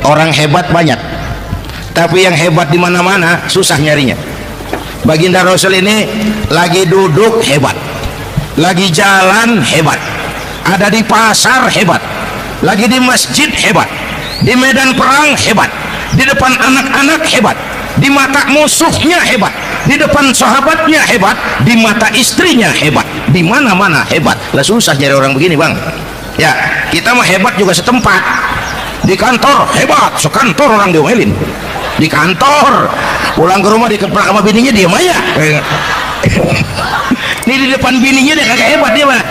Orang hebat banyak, tapi yang hebat di mana-mana susah nyarinya. Baginda Rasul ini lagi duduk hebat, lagi jalan hebat, ada di pasar hebat, lagi di masjid hebat, di medan perang hebat, di depan anak-anak hebat, di mata musuhnya hebat, di depan sahabatnya hebat, di mata istrinya hebat, di mana-mana hebat. Lah susah nyari orang begini, Bang. Ya, kita mah hebat juga setempat. Di kantor hebat, sekantor orang diomelin. Di kantor, pulang ke rumah dikeplak sama bininya, diam aja. Ini di depan bininya dia kagak hebat dia mah.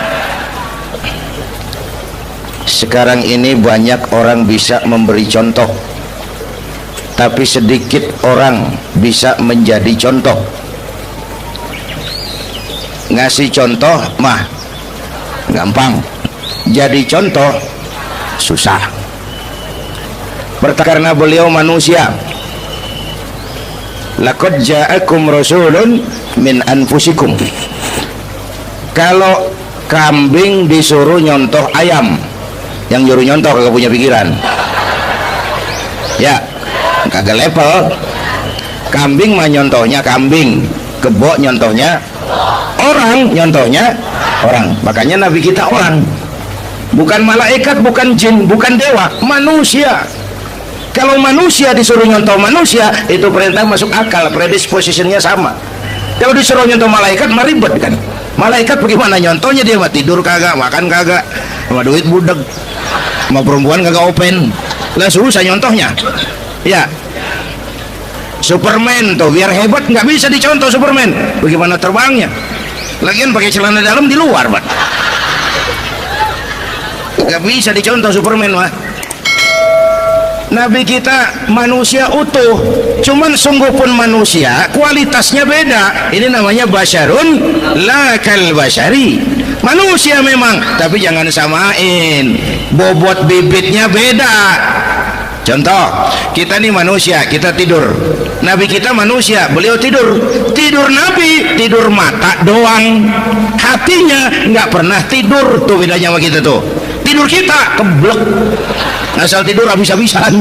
Sekarang ini banyak orang bisa memberi contoh, tapi sedikit orang bisa menjadi contoh. Ngasih contoh mah gampang, jadi contoh susah. Karena beliau manusia. Laqad ja'akum rasulun min anfusikum. Kalau kambing disuruh nyontoh ayam, yang nyuruh nyontoh kagak punya pikiran, ya kagak level. Kambing mah nyontohnya kambing, kebo nyontohnya orang, nyontohnya orang. Makanya nabi kita orang, bukan malaikat, bukan jin, bukan dewa, manusia. Kalau manusia disuruh nyontoh manusia, itu perintah masuk akal, predispositionnya sama. Kalau disuruh nyontoh malaikat mah ribet kan. Malaikat bagaimana nyontohnya, dia mah tidur kagak, makan kagak, sama duit budeg, sama perempuan kagak open. Lah susah nyontohnya. Ya, Superman tuh biar hebat nggak bisa dicontoh Superman. Bagaimana terbangnya? Lagian pakai celana dalam di luar, Pak. Nggak bisa dicontoh Superman mah. Nabi kita manusia utuh, cuman sungguh pun manusia, kualitasnya beda. Ini namanya basyarun la kal basyari. Manusia memang, tapi jangan samain, bobot bibitnya beda. Contoh, kita nih manusia, kita tidur. Nabi kita manusia, beliau tidur. Tidur Nabi, tidur mata doang, hatinya nggak pernah tidur. Tuh bedanya sama kita tuh. Tidur kita keblek, asal tidur habis-habisan.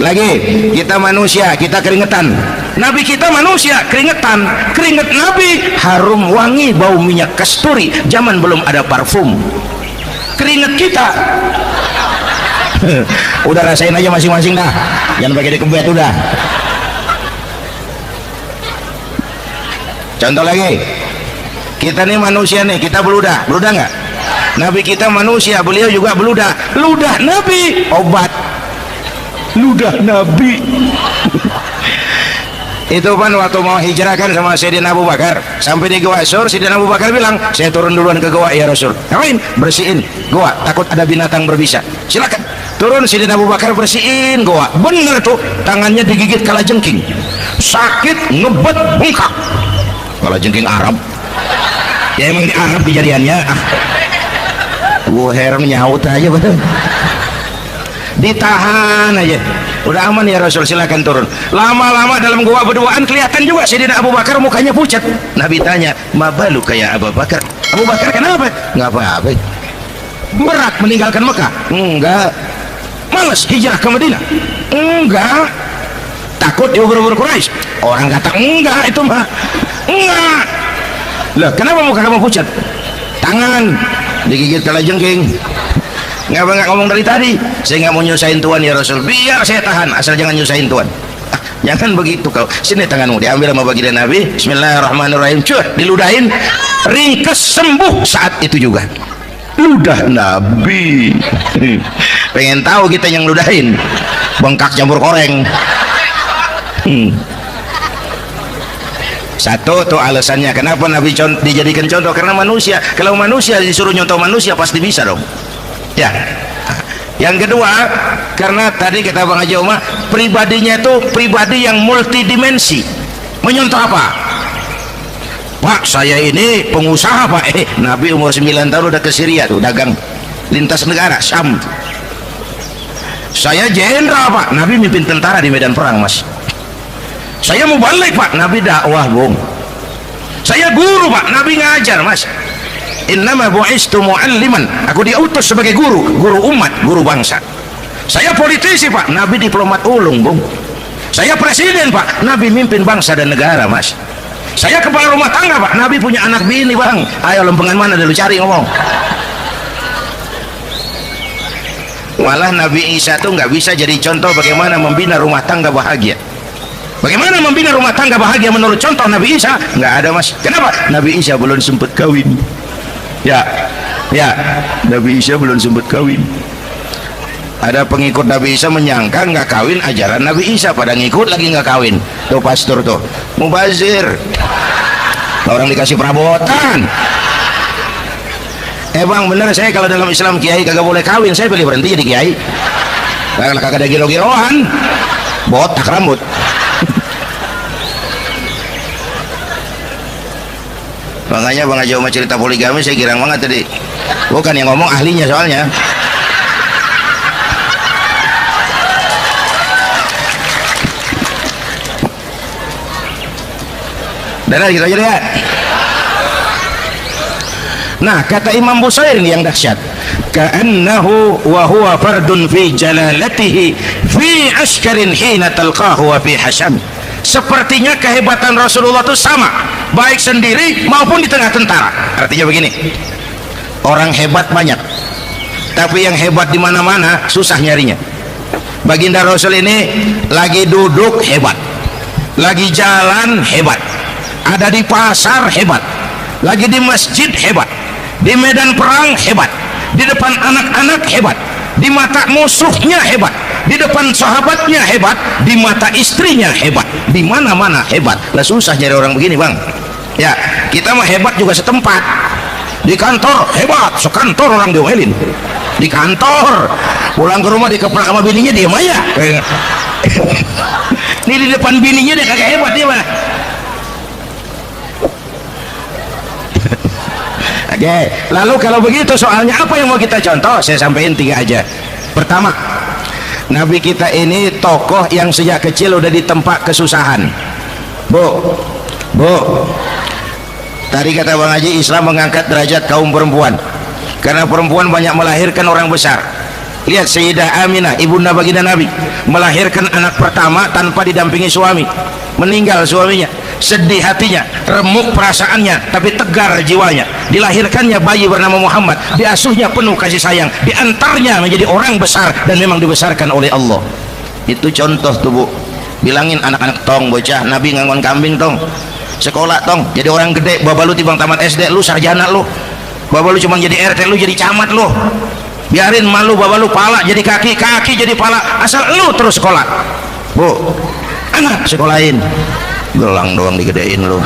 Lagi, kita manusia, kita keringetan. Nabi kita manusia, keringetan. Keringet Nabi harum wangi, bau minyak kasturi. Zaman belum ada parfum. Keringet kita udah rasain aja masing-masing dah, jangan pakai dikebet udah. Contoh lagi, kita nih manusia nih, kita beludah nggak? Nabi kita manusia, beliau juga beludah. Ludah Nabi obat, ludah Nabi. Itu kan waktu mau hijrah kan sama Sayyidina Abu Bakar, sampai di Gua Sur, Sayyidina Abu Bakar bilang, saya turun duluan ke gua ya Rasul. Ngapain? Bersihin gua, takut ada binatang berbisa. Silakan turun. Sayyidina Abu Bakar bersihin gua, bener tuh, tangannya digigit kalajengking, sakit, ngebet, bengkak. Kalajengking Arab ya, emang di Arab kejadiannya. Gua heran nyaut aja betul, ditahan aja. Udah aman ya Rasul, silakan turun. Lama-lama dalam gua berduaan kelihatan juga Sayyidina Abu Bakar mukanya pucat. Nabi tanya, mabalu kayak Abu Bakar? Abu Bakar kenapa? Nggak apa-apa. Berat meninggalkan Mekah? Enggak. Males hijrah ke Madinah? Enggak. Takut diubur-ubur Quraisy? Orang kata enggak, itu mah enggak. Loh, kenapa muka kamu pucat? Tangan digigit kalajengking. Nggak ngomong dari tadi, saya nggak mau nyusahin Tuhan ya Rasul. Biar saya tahan, asal jangan nyusahin Tuhan. Jangan begitu kau. Sini tanganmu, diambil sama baginda Nabi. Bismillahirrahmanirrahim. Cuh, diludahin, ringkes, sembuh saat itu juga. Ludah Nabi. Pengen tahu kita yang ludahin, bengkak campur koreng. Satu tuh alasannya kenapa Nabi dijadikan contoh, karena manusia. Kalau manusia disuruh nyontoh manusia pasti bisa dong. Ya. Yang kedua, karena tadi kata Bang Haji Umar, pribadinya itu pribadi yang multidimensi. Menyontoh apa? Pak, saya ini pengusaha Pak. Nabi umur 9 tahun udah ke Syria tuh, dagang lintas negara, Syam. Saya jenderal Pak, Nabi mimpin tentara di medan perang Mas. Saya mau balik Pak, Nabi dakwah Bung. Saya guru Pak, Nabi ngajar Mas. innama bu'istu mu'alliman, aku diutus sebagai guru umat, guru bangsa. Saya politisi Pak, Nabi diplomat ulung Bung. Saya presiden Pak, Nabi mimpin bangsa dan negara Mas. Saya kepala rumah tangga Pak, Nabi punya anak bini Bang. Ayo lempengan mana dulu cari ngomong. Malah Nabi Isa tuh nggak bisa jadi contoh bagaimana membina rumah tangga bahagia. Bagaimana membina rumah tangga bahagia menurut contoh Nabi Isa? Nggak ada Mas. Kenapa? Nabi Isa belum sempat kawin. Ya, Nabi Isa belum sempat kawin. Ada pengikut Nabi Isa menyangka nggak kawin ajaran Nabi Isa, pada ngikut lagi nggak kawin. Tuh pastor tuh mubazir, orang dikasih perabotan. Bang bener, saya kalau dalam Islam kiai kagak boleh kawin, saya pilih berhenti jadi kiai. Karena kagak ada giro-giroan, botak rambut. Makanya Bang Haji Omar cerita poligami saya girang banget tadi. Bukan yang ngomong ahlinya soalnya. Dan gitu aja deh ya. Nah, kata Imam Busair ini yang dahsyat. Ka'annahu wa huwa fardun fi jalalatihi fi askarin hina talqahu wa fi hasham. Sepertinya kehebatan Rasulullah itu sama, baik sendiri maupun di tengah tentara. Artinya begini, orang hebat banyak, tapi yang hebat di mana-mana susah nyarinya. Baginda Rasul ini lagi duduk hebat, lagi jalan hebat, ada di pasar hebat, lagi di masjid hebat, di medan perang hebat, di depan anak-anak hebat, di mata musuhnya hebat, di depan sahabatnya hebat, di mata istrinya hebat, di mana-mana hebat. Lah susah nyari orang begini Bang. Ya, kita mah hebat juga setempat. Di kantor hebat, sekantor orang diomelin. Di kantor, pulang ke rumah dikeprak sama bininya diam aja. Ini di depan bininya dia kagak hebat dia mah. Oke, lalu kalau begitu soalnya apa yang mau kita contoh? Saya sampaikan 3 aja. Pertama, Nabi kita ini tokoh yang sejak kecil udah ditempa kesusahan. Bu, tadi kata Bang Haji, Islam mengangkat derajat kaum perempuan karena perempuan banyak melahirkan orang besar. Lihat Sayyidah Aminah, ibunda baginda Nabi, melahirkan anak pertama tanpa didampingi suami. Meninggal suaminya, sedih hatinya, remuk perasaannya, tapi tegar jiwanya. Dilahirkannya bayi bernama Muhammad, diasuhnya penuh kasih sayang, diantarnya menjadi orang besar dan memang dibesarkan oleh Allah. Itu contoh tuh Bu. Bilangin anak-anak tong bocah, Nabi ngangon kambing tong, sekolah tong, jadi orang gede. Baba lu tibang tamat SD, lu sarjana lu. Baba lu cuma jadi RT, lu jadi camat lu. Biarin malu baba lu pala jadi kaki, kaki jadi pala, asal lu terus sekolah. Bu, anak sekolahin, gelang doang digedein lu.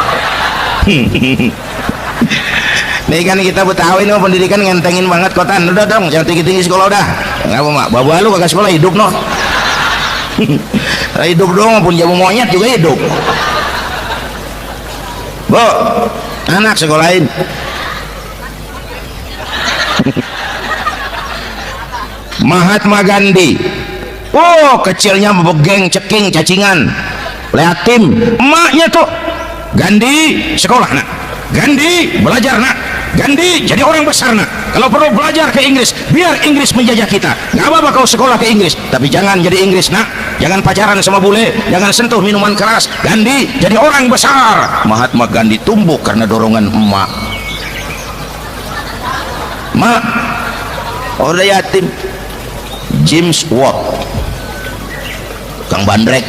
Nih kan kita Betawi nih pendidikan ngentengin banget kotan. Udah dong, jangan tinggi-tinggi sekolah udah. Ngapa mak? Baba lu kagak sekolah hidup noh. Hidup dong, pun jamu monyet juga hidup. Bu, anak sekolahin. Mahatma Gandhi, oh kecilnya begeng, ceking, cacingan, liatim. Emaknya tuh Gandhi sekolah nak, Gandhi belajar nak, Gandhi jadi orang besar nak. Kalau perlu belajar ke Inggris, biar Inggris menjajah kita. Nggak apa-apa kau sekolah ke Inggris, tapi jangan jadi Inggris nak, jangan pacaran sama bule, jangan sentuh minuman keras. Gandhi jadi orang besar. Mahatma Gandhi tumbuh karena dorongan emak. Mak, udah yatim. James Watt, Kang Bandrek.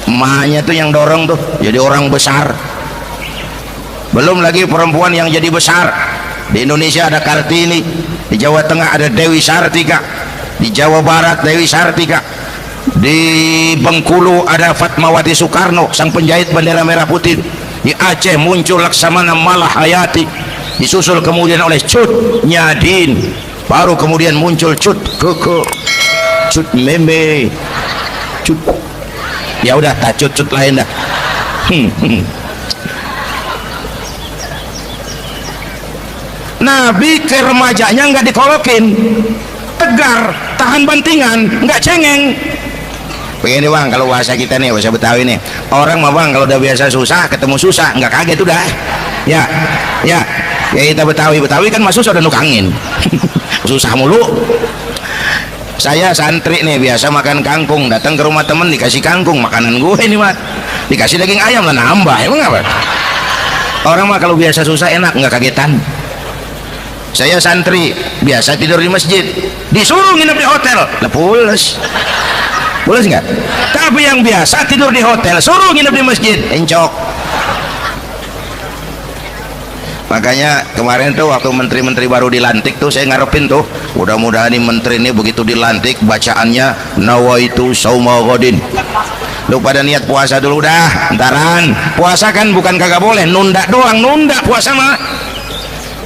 Emaknya tuh yang dorong tuh jadi orang besar. Belum lagi perempuan yang jadi besar. Di Indonesia ada Kartini, di Jawa Tengah ada Dewi Sartika, di Jawa Barat Dewi Sartika, di Bengkulu ada Fatmawati Soekarno, sang penjahit bendera merah putih. Di Aceh muncul Laksamana Malahayati, disusul kemudian oleh Cut Nyadin. Baru kemudian muncul Cut Keke, Cut Meme, Cut, ya udah tak cut lain dah. Nabi ke remajanya nggak dikolokin, tegar, tahan bantingan, nggak cengeng. begini bang, kalau bahasa kita nih, bahasa Betawi nih, orang mah bang kalau udah biasa susah ketemu susah nggak kaget udah. Ya ya ya, kita Betawi kan mah susah udah nukangin. Susah mulu. Saya santri nih biasa makan kangkung, datang ke rumah temen dikasih kangkung, makanan gue ini mah dikasih daging ayam lah nambah, emang apa? Orang mah kalau biasa susah enak nggak kagetan. Saya santri biasa tidur di masjid, disuruh nginep di hotel lah pules nggak? Tapi yang biasa tidur di hotel suruh nginep di masjid encok. Makanya kemarin tuh waktu menteri-menteri baru dilantik tuh saya ngarepin tuh, mudah-mudahan nih menteri ini begitu dilantik bacaannya nawaitu sauma ghadin. Lu pada niat puasa dulu dah, entaran. Puasa kan bukan kagak boleh, nunda doang, nunda puasa mah.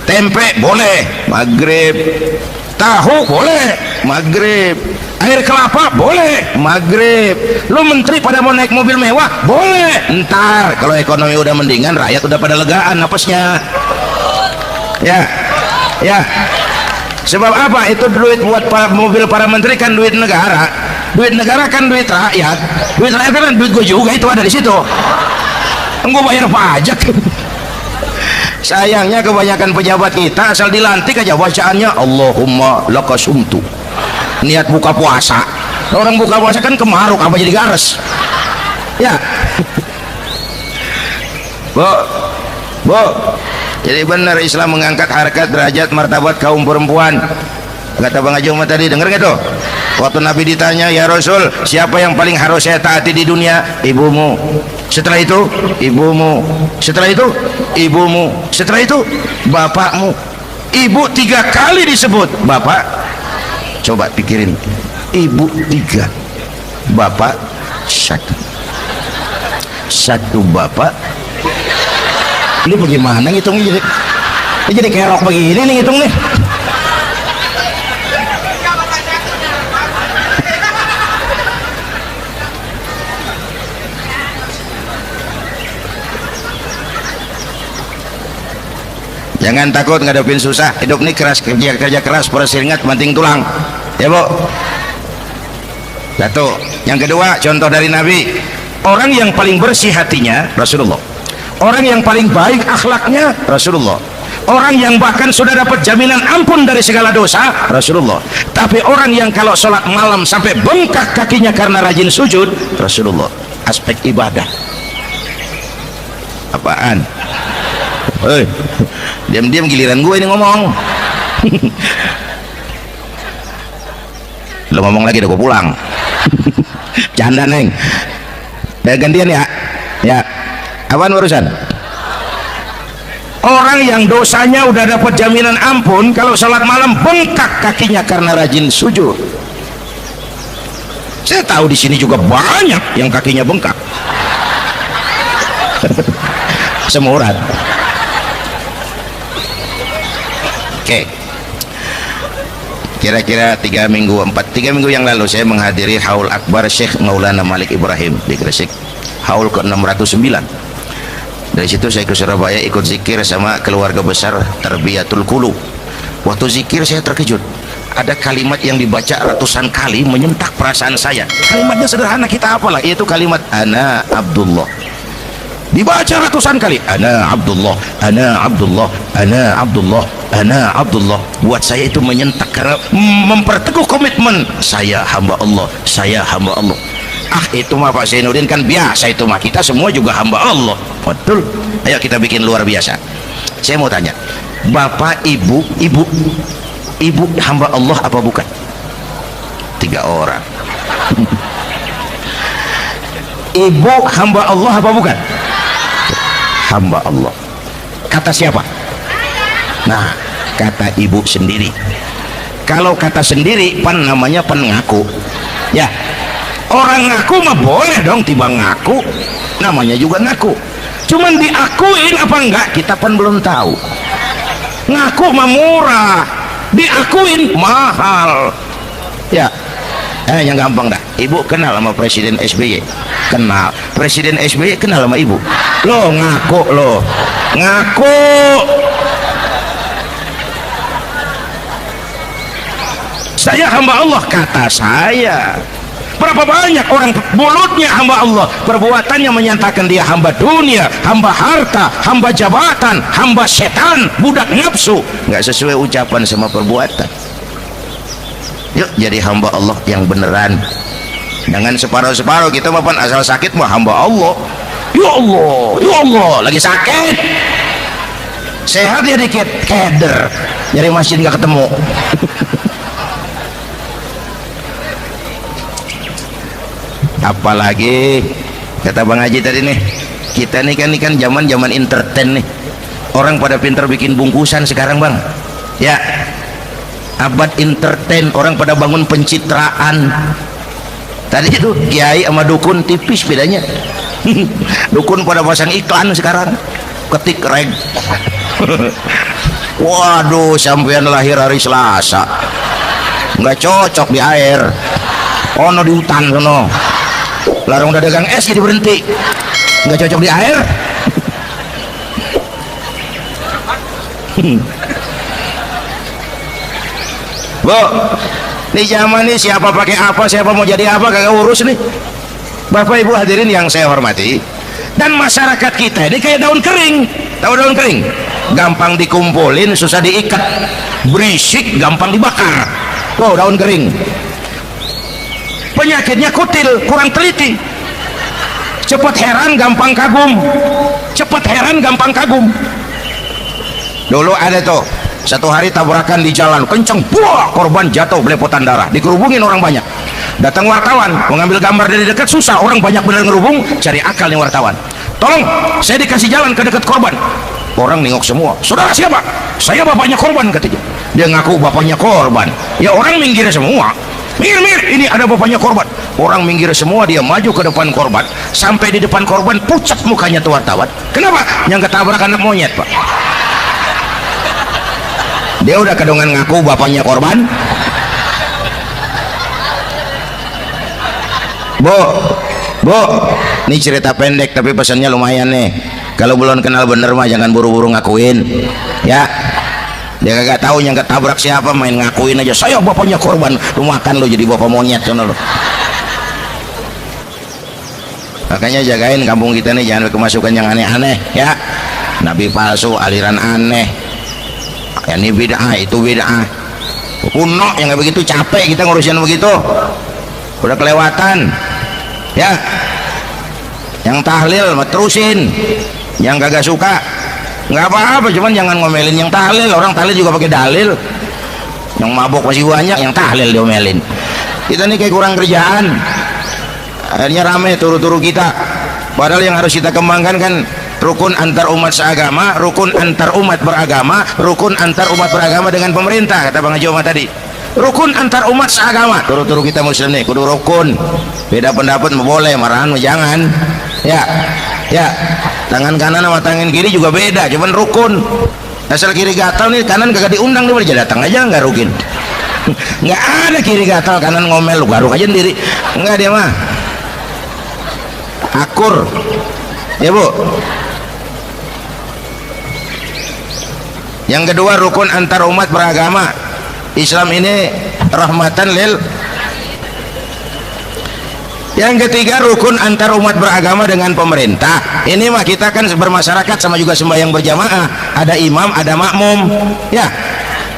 Tempe boleh maghrib, tahu boleh maghrib, air kelapa boleh maghrib. Lu menteri pada mau naik mobil mewah boleh, ntar kalau ekonomi udah mendingan rakyat udah pada legaan napasnya. Ya ya, sebab apa? Itu duit buat mobil para menteri kan duit negara, duit negara kan duit rakyat kan duit gue juga, itu ada di situ, gue bayar pajak. Sayangnya kebanyakan pejabat kita asal dilantik aja bacaannya Allahumma lakasumtu, niat buka puasa. Orang buka puasa kan kemaruk apa jadi gares ya. Bu, jadi benar Islam mengangkat harkat derajat martabat kaum perempuan. Kata Bang Haji Umar tadi, denger nggak tuh? Waktu Nabi ditanya, ya Rasul, siapa yang paling harus saya taati di dunia? Ibumu. Setelah itu ibumu. Setelah itu ibumu. Setelah itu bapakmu. Ibu 3 kali disebut, bapak. Coba pikirin, ibu 3, bapak 1. 1 bapak. Ini bagaimana ngitungnya? Jadi kerok begini nih ngitung nih. Jangan takut ngadepin susah, hidup ini keras, kerja keras, perseringat banting tulang ya bu. Satu. Yang kedua, contoh dari Nabi, orang yang paling bersih hatinya Rasulullah, orang yang paling baik akhlaknya Rasulullah, orang yang bahkan sudah dapat jaminan ampun dari segala dosa Rasulullah. Tapi orang yang kalau sholat malam sampai bengkak kakinya karena rajin sujud Rasulullah. Aspek ibadah apaan? Hei, diam-diam giliran gue ini ngomong. Lo ngomong lagi udah gue pulang. Canda neng. Gantian ya. Ya. Apaan urusan? Orang yang dosanya udah dapat jaminan ampun, kalau sholat malam bengkak kakinya karena rajin sujud. Saya tahu di sini juga banyak yang kakinya bengkak. Semurat. Oke. Kira-kira 3 minggu yang lalu saya menghadiri haul akbar Syekh Maulana Malik Ibrahim di Gresik, haul ke-609. Dari situ saya ke Surabaya ikut zikir sama keluarga besar Tarbiyatul Qulub. Waktu zikir saya terkejut, ada kalimat yang dibaca ratusan kali menyentak perasaan saya. Kalimatnya sederhana, kita apalah, yaitu kalimat ana Abdullah. Dibaca ratusan kali, ana Abdullah, ana Abdullah, ana Abdullah, ana Abdullah. Buat saya itu menyentak karena memperteguh komitmen, saya hamba Allah, saya hamba Allah. Ah, itu mah Pak Zainuddin kan biasa, itu mah kita semua juga hamba Allah. Betul. Ayo kita bikin luar biasa. Saya mau tanya, bapak, ibu hamba Allah apa bukan? 3 orang. Ibu hamba Allah apa bukan? Hamba Allah. Kata siapa? Nah, kata ibu sendiri. Kalau kata sendiri pan namanya pengaku. Ya, orang ngaku mah boleh dong, tiba ngaku namanya juga ngaku. Cuman diakuin apa enggak kita pan belum tahu. Ngaku mah murah, diakuin mahal. Ya, yang gampang dah. Ibu kenal sama Presiden SBY? Kenal. Presiden SBY kenal sama ibu? Lo ngaku, lo ngaku. Saya hamba Allah, kata saya. Berapa banyak orang mulutnya hamba Allah, perbuatannya menyatakan dia hamba dunia, hamba harta, hamba jabatan, hamba setan, budak nafsu, nggak sesuai ucapan sama perbuatan. Yuk jadi hamba Allah yang beneran, jangan separuh-separuh. Kita mapan asal sakit mah hamba Allah. Ya Allah, ya Allah, lagi sakit, sehat ya dikit keder, nyari masjid nggak ketemu. Apalagi kata Bang Haji tadi nih, kita nih kan zaman entertain nih, orang pada pinter bikin bungkusan sekarang Bang ya, abad entertain, orang pada bangun pencitraan. Tadi itu kiai sama dukun tipis bedanya. Dukun pada pasang iklan sekarang, ketik reg. Waduh, sampean lahir hari Selasa, nggak cocok di air, ono di hutan sono. Larang udah dagang es jadi berhenti, nggak cocok di air. Bu, di zaman ini siapa pakai apa, siapa mau jadi apa kagak urus nih. Bapak Ibu hadirin yang saya hormati, dan masyarakat kita ini kayak daun kering. Tahu daun kering? Gampang dikumpulin, susah diikat, berisik, gampang dibakar. Tuh daun kering. Penyakitnya kutil, kurang teliti, cepat heran gampang kagum, cepat heran gampang kagum. Dulu ada tuh satu hari tabrakan di jalan kenceng, buah, korban jatuh belepotan darah, dikerubungin orang banyak. Datang wartawan mengambil gambar dari dekat, susah, orang banyak benar ngerubung, cari akal nih wartawan. Tolong saya dikasih jalan ke dekat korban. Orang nengok semua, saudara siapa? Saya bapaknya korban katanya. Dia ngaku bapaknya korban, ya orang minggir semua. Minggir, ini ada bapaknya korban. Orang minggir semua, dia maju ke depan korban. Sampai di depan korban, pucat mukanya tuh wartawan. Kenapa? Yang ketabrakan anak monyet Pak. Dia udah kedongan ngaku bapaknya korban. Bu, ini cerita pendek tapi pesannya lumayan nih. Kalau belum kenal bener mah jangan buru-buru ngakuin, ya. Dia kagak tahu yang ketabrak siapa, main ngakuin aja saya bapaknya korban. Lu makan lu jadi bapak monyet sono lu. Makanya jagain kampung kita nih, jangan kemasukan yang aneh-aneh ya. Nabi palsu, aliran aneh, ini bid'ah, itu bid'ah kuno yang kayak begitu. Capek kita ngurusin begitu, udah kelewatan ya. Yang tahlil mah terusin, yang kagak suka nggak apa-apa, cuman jangan ngomelin yang tahlil. Orang tahlil juga pakai dalil. Yang mabok masih banyak, yang tahlil diomelin. Kita nih kayak kurang kerjaan, akhirnya rame turu-turu kita. Padahal yang harus kita kembangkan kan rukun antar umat seagama, rukun antar umat beragama, rukun antar umat beragama dengan pemerintah, kata Bang Haji Omar tadi. Rukun antar umat seagama, turu-turu kita muslim nih kudu rukun. Beda pendapat mau boleh, marahan mau jangan ya. Ya, tangan kanan sama tangan kiri juga beda, cuman rukun. Asal kiri gatal nih, kanan kagak diundang, dia boleh datang aja nggak rukin. Nggak ada kiri gatal kanan ngomel, lu garuk aja sendiri. Nggak, dia mah akur ya Bu. Yang kedua, rukun antar umat beragama. Islam ini rahmatan lil. Yang ketiga, rukun antar umat beragama dengan pemerintah. Ini mah kita kan bermasyarakat sama juga sembahyang berjamaah, ada imam, ada makmum ya.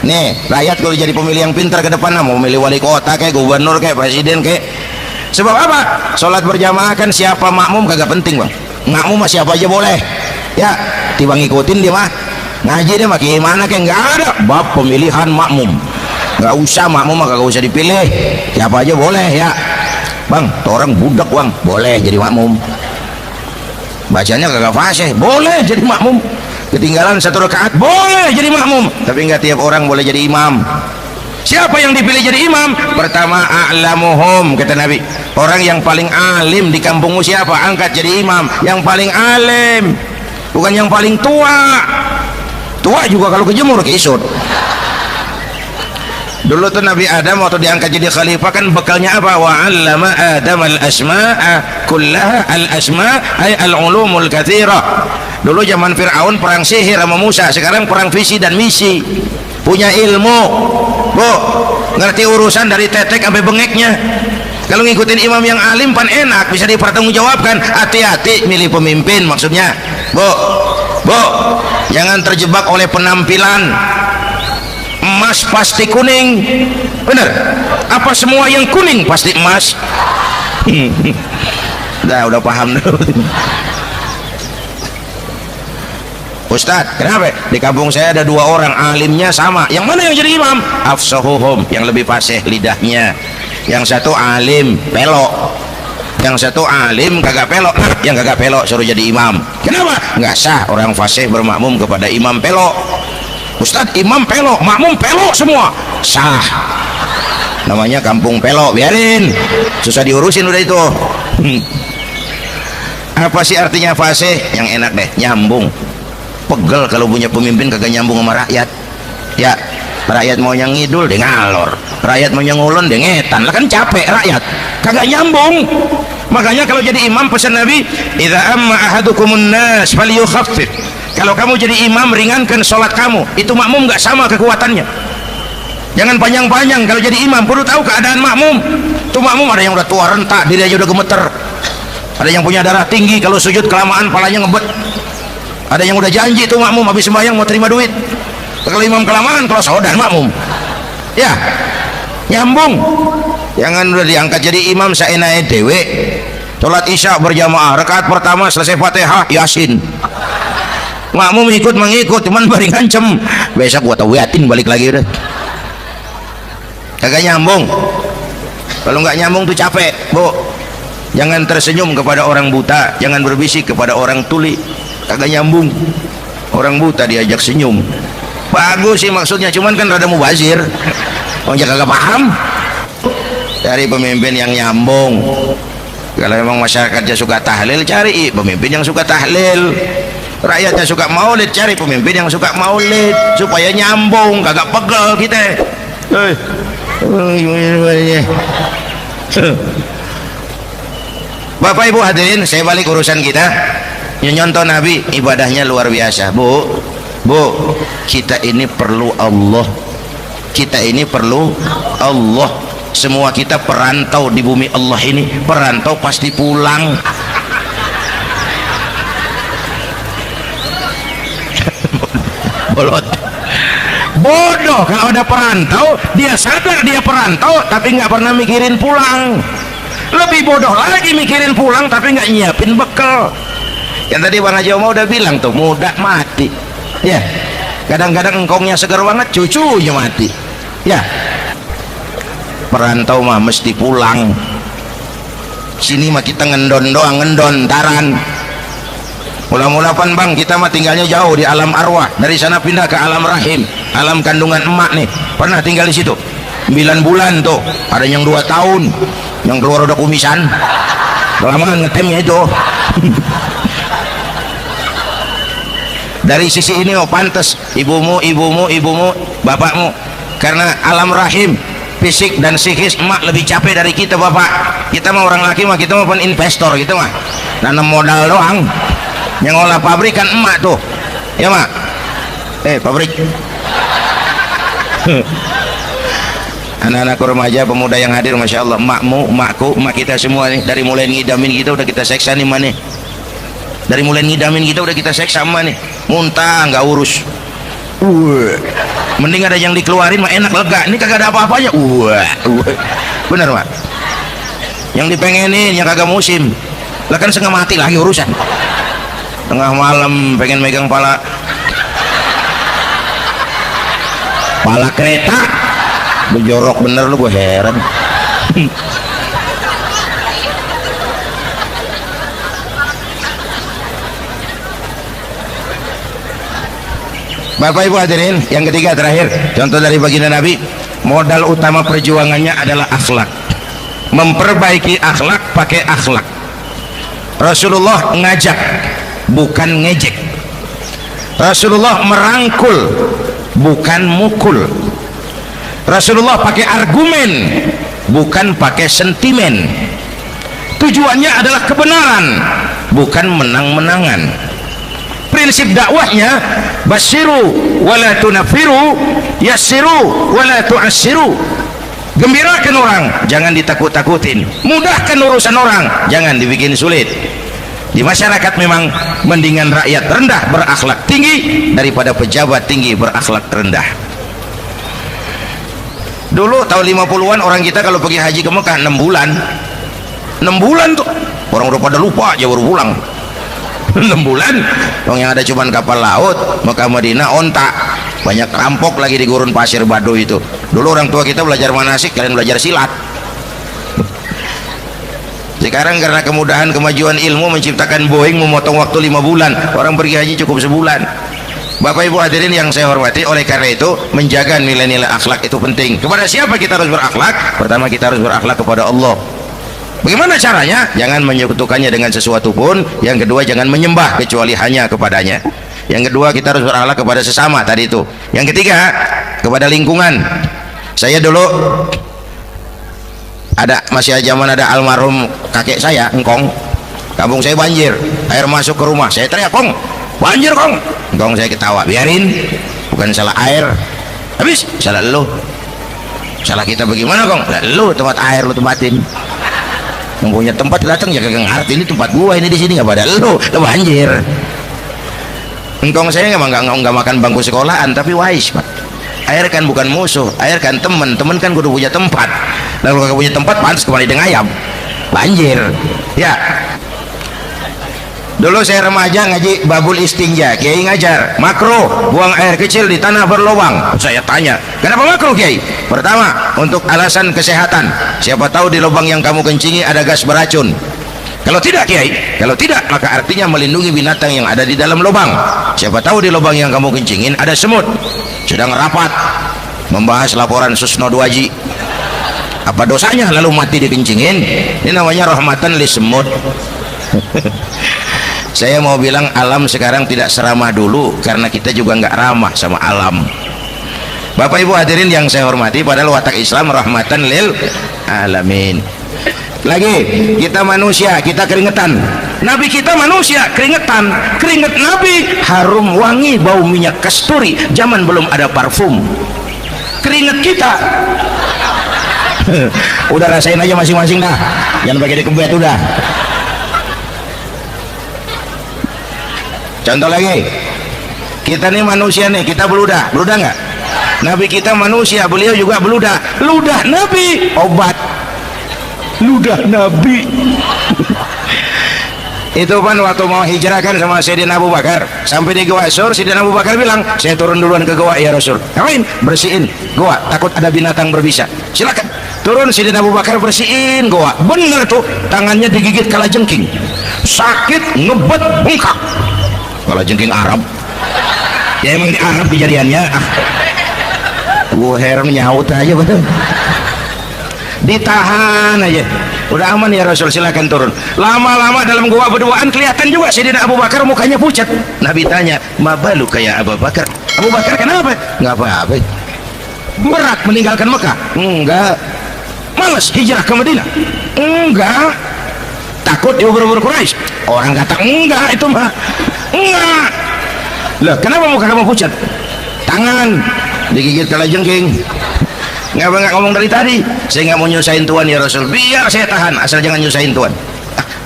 Nih rakyat kalau jadi pemilih yang pintar ke depan, mau milih wali kota kayak gubernur kayak presiden kayak. Sebab apa? Sholat berjamaah kan siapa makmum kagak penting Bang. Makmum mah siapa aja boleh ya, tiba ngikutin dia mah. Ngaji dia mah gimana kayak nggak ada bab pemilihan makmum, nggak usah makmum mah kagak usah dipilih, siapa aja boleh ya. Bang, orang budak Bang, boleh jadi makmum. Bacanya kagak fasih, boleh jadi makmum. Ketinggalan satu rakaat, boleh jadi makmum. Tapi nggak tiap orang boleh jadi imam. Siapa yang dipilih jadi imam? Pertama, a'lamuhum, kata Nabi. Orang yang paling alim di kampungmu siapa? Angkat jadi imam. Yang paling alim, bukan yang paling tua. Tua juga kalau kejemur keisut. Dulu tuh Nabi Adam waktu diangkat jadi khalifah kan bekalnya apa? Wa 'allama Adam al-asma'a kullaha, al-asma' ay al-ulumul katsira. Dulu zaman Firaun perang sihir sama Musa, sekarang perang visi dan misi. Punya ilmu, Bu, ngerti urusan dari tetek sampai bengeknya. Kalau ngikutin imam yang alim pan enak, bisa dipertanggungjawabkan. Hati-hati milih pemimpin, maksudnya bu, jangan terjebak oleh penampilan. Emas pasti kuning, bener? Apa semua yang kuning pasti emas? Udah paham dulu. Ustadz, kenapa? Di kampung saya ada 2 orang alimnya sama. Yang mana yang jadi imam? Afsahuhum, yang lebih fasih lidahnya. Yang satu alim pelok, yang satu alim kagak pelok. Yang kagak pelok suruh jadi imam. Kenapa? Nggak sah orang fasih bermakmum kepada imam pelok. Ustadz, imam pelok, makmum pelok semua. Sah. Namanya kampung pelok, biarin. Susah diurusin udah itu. Apa sih artinya fasih? Yang enak deh, nyambung. Pegel kalau punya pemimpin kagak nyambung sama rakyat. Ya, rakyat mau yang ngidul dia ngalor, rakyat mau yang ngulon dia ngetan. Lah kan capek rakyat, kagak nyambung. Makanya kalau jadi imam pesan Nabi, idza amma ahadukumun nas falyukhaffif. Kalau kamu jadi imam, ringankan sholat kamu. Itu makmum nggak sama kekuatannya. Jangan panjang-panjang kalau jadi imam, perlu tahu keadaan makmum. Tuh makmum ada yang udah tua renta, diri aja udah gemeter. Ada yang punya darah tinggi, kalau sujud kelamaan palanya ngebet. Ada yang udah janji tuh makmum habis sembahyang mau terima duit. Kalau imam kelamaan, kalau sodan makmum. Ya, nyambung. Jangan udah diangkat jadi imam saenake dewe. Salat Isya berjamaah, rakaat pertama selesai Fatihah, Yasin. Makmum ikut mengikut, cuman bari ngancem. Besok gua tawiatin balik lagi udah. Kagak nyambung. Kalau nggak nyambung tuh capek, Bu. Jangan tersenyum kepada orang buta, jangan berbisik kepada orang tuli. Kagak nyambung. Orang buta diajak senyum. Bagus sih maksudnya, cuman kan rada mubazir. Oh, jangan kagak paham. Cari pemimpin yang nyambung. Kalau memang masyarakatnya suka tahlil, cari pemimpin yang suka tahlil. Rakyatnya suka maulid, cari pemimpin yang suka maulid supaya nyambung, kagak pegel kita. Bapak Ibu hadirin, saya balik urusan kita. Nyontoh Nabi ibadahnya luar biasa. Bu, kita ini perlu Allah. Kita ini perlu Allah. Semua kita perantau di bumi Allah ini. Perantau pasti pulang. Bolot. Bodoh kalau ada perantau, dia sadar dia perantau tapi nggak pernah mikirin pulang. Lebih bodoh lagi mikirin pulang tapi nggak nyiapin bekal. Yang tadi Bang Haji Omar udah bilang tuh, muda mati. Ya, kadang-kadang engkongnya segar banget, cucunya mati. Ya, perantau mah mesti pulang. Sini mah kita ngendon doang, ngendon taran. Mula-mula pan Bang, kita mah tinggalnya jauh di alam arwah. Dari sana pindah ke alam rahim, alam kandungan emak nih. Pernah tinggal di situ 9 bulan tuh. Ada yang 2 tahun, yang keluar udah kumisan. Lama ngetemnya itu. Dari sisi ini oh pantas ibumu, bapakmu, karena alam rahim, fisik dan psikis emak lebih capek dari kita bapak. Kita mah orang laki mah, kita mah pun investor gitu mah, nanam modal doang. Yang ngolah pabrik kan emak tuh, ya mak. Pabrik. Anak-anak remaja, pemuda yang hadir, masya Allah, emakmu, emakku, emak kita semua nih, dari mulai ngidamin kita udah kita seksa nih mana. Dari mulai ngidamin kita udah kita seksa sama nih, muntah nggak urus. Mending ada yang dikeluarin mah enak, lega. Ini kagak ada apa-apanya. Bener Pak. Yang dipengenin yang kagak musim, lah kan setengah mati lagi urusan. Tengah malam pengen megang pala kereta, bejorok bener lu, gue heran. Bapak Ibu hadirin, yang ketiga terakhir, contoh dari baginda Nabi, modal utama perjuangannya adalah akhlak. Memperbaiki akhlak, pakai akhlak. Rasulullah ngajak, bukan ngejek. Rasulullah merangkul, bukan mukul. Rasulullah pakai argumen, bukan pakai sentimen. Tujuannya adalah kebenaran, bukan menang-menangan. Prinsip dakwahnya, basyiru wala tunafiru, yassiru wala tu'assiru. Gembirakan orang, jangan ditakut-takutin. Mudahkan urusan orang, jangan dibikin sulit. Di masyarakat memang mendingan rakyat rendah berakhlak tinggi daripada pejabat tinggi berakhlak rendah. Dulu tahun 50-an orang kita kalau pergi haji ke Mekah 6 bulan. 6 bulan tuh orang udah pada lupa aja baru pulang. 6 bulan orang yang ada cuman kapal laut Mekah Madinah onta, banyak rampok lagi di gurun pasir Baduy itu. Dulu orang tua kita belajar manasik, kalian belajar silat. Sekarang karena kemudahan kemajuan ilmu menciptakan Boeing memotong waktu 5 bulan, orang pergi haji cukup sebulan. Bapak Ibu hadirin yang saya hormati, oleh karena itu menjaga nilai-nilai akhlak itu penting. Kepada siapa kita harus berakhlak? Pertama, kita harus berakhlak kepada Allah. Bagaimana caranya? Jangan menyekutukannya dengan sesuatu pun. Yang kedua, jangan menyembah kecuali hanya kepadanya. Yang kedua, kita harus berakhlak kepada sesama tadi itu. Yang ketiga, kepada lingkungan. Saya dulu masih zaman ada almarhum kakek saya, engkong. Kampung saya banjir, air masuk ke rumah. Saya teriak, "Kong, banjir, Kong." Engkong saya ketawa, "Biarin, bukan salah air." Habis, salah lu. Salah kita bagaimana, Kong? Lah, lu tempat air lu tempatin. Mempunyai tempat datang ya kagak ngerti, ini tempat gua, ini di sini nggak pada lu banjir. Engkong saya nggak makan bangku sekolahan, tapi wise, Pak. Air kan bukan musuh, air kan teman kan kudu punya tempat. Lalu kalau punya tempat pantas kembali dengan ayam banjir. Ya, dulu saya remaja ngaji babul istinja, Kiai ngajar makro buang air kecil di tanah berlubang. Saya tanya, kenapa makro, Kiai? Pertama, untuk alasan kesehatan, siapa tahu di lubang yang kamu kencingi ada gas beracun. Kalau tidak, Kiai, kalau tidak, maka artinya melindungi binatang yang ada di dalam lubang. Siapa tahu di lubang yang kamu kencingin ada semut. Sedang rapat membahas laporan Susno Duaji. Apa dosanya lalu mati dikencingin? Ini namanya rahmatan li semut. Saya mau bilang alam sekarang tidak seramah dulu karena kita juga nggak ramah sama alam. Bapak Ibu hadirin yang saya hormati, padahal watak Islam rahmatan lil alamin. Lagi, kita manusia, kita keringetan. Nabi kita manusia, keringetan. Keringet Nabi harum wangi, bau minyak kasturi. Zaman belum ada parfum. Keringet kita udah rasain aja masing-masing dah, jangan pakai dikebet udah. Contoh lagi, kita nih manusia nih, kita beludah nggak? Nabi kita manusia, beliau juga beludah. Ludah Nabi obat, ludah Nabi. Itu kan waktu mau hijrah kan sama Sayyidina Abu Bakar, sampai di Gua Sur, Sayyidina Abu Bakar bilang, "Saya turun duluan ke gua ya Rasul." Ngapain? Bersihin gua, takut ada binatang berbisa. Silakan. Turun Sayyidina Abu Bakar bersihin gua. Bener tuh, tangannya digigit kalajengking. Sakit, ngebet, bengkak. Kalajengking Arab. Ya emang di Arab kejadiannya. Gua heran nyaut aja betul. Ditahan aja, udah aman ya Rasul, silakan turun. Lama-lama dalam gua berduaan kelihatan juga Sayyidina Abu Bakar mukanya pucat. Nabi tanya, "Mabalu kayak Abu Bakar?" Abu Bakar kenapa? Nggak apa-apa. Berat meninggalkan Mekah? Enggak. Males hijrah ke Madinah? Enggak. Takut diubur-ubur Quraisy? Orang kata enggak, itu mah enggak. Loh, kenapa muka kamu pucat? Tangan digigit kalajengking. Nggak ngomong dari tadi, saya nggak mau nyusahin Tuhan ya Rasul, biar saya tahan, asal jangan nyusahin Tuhan.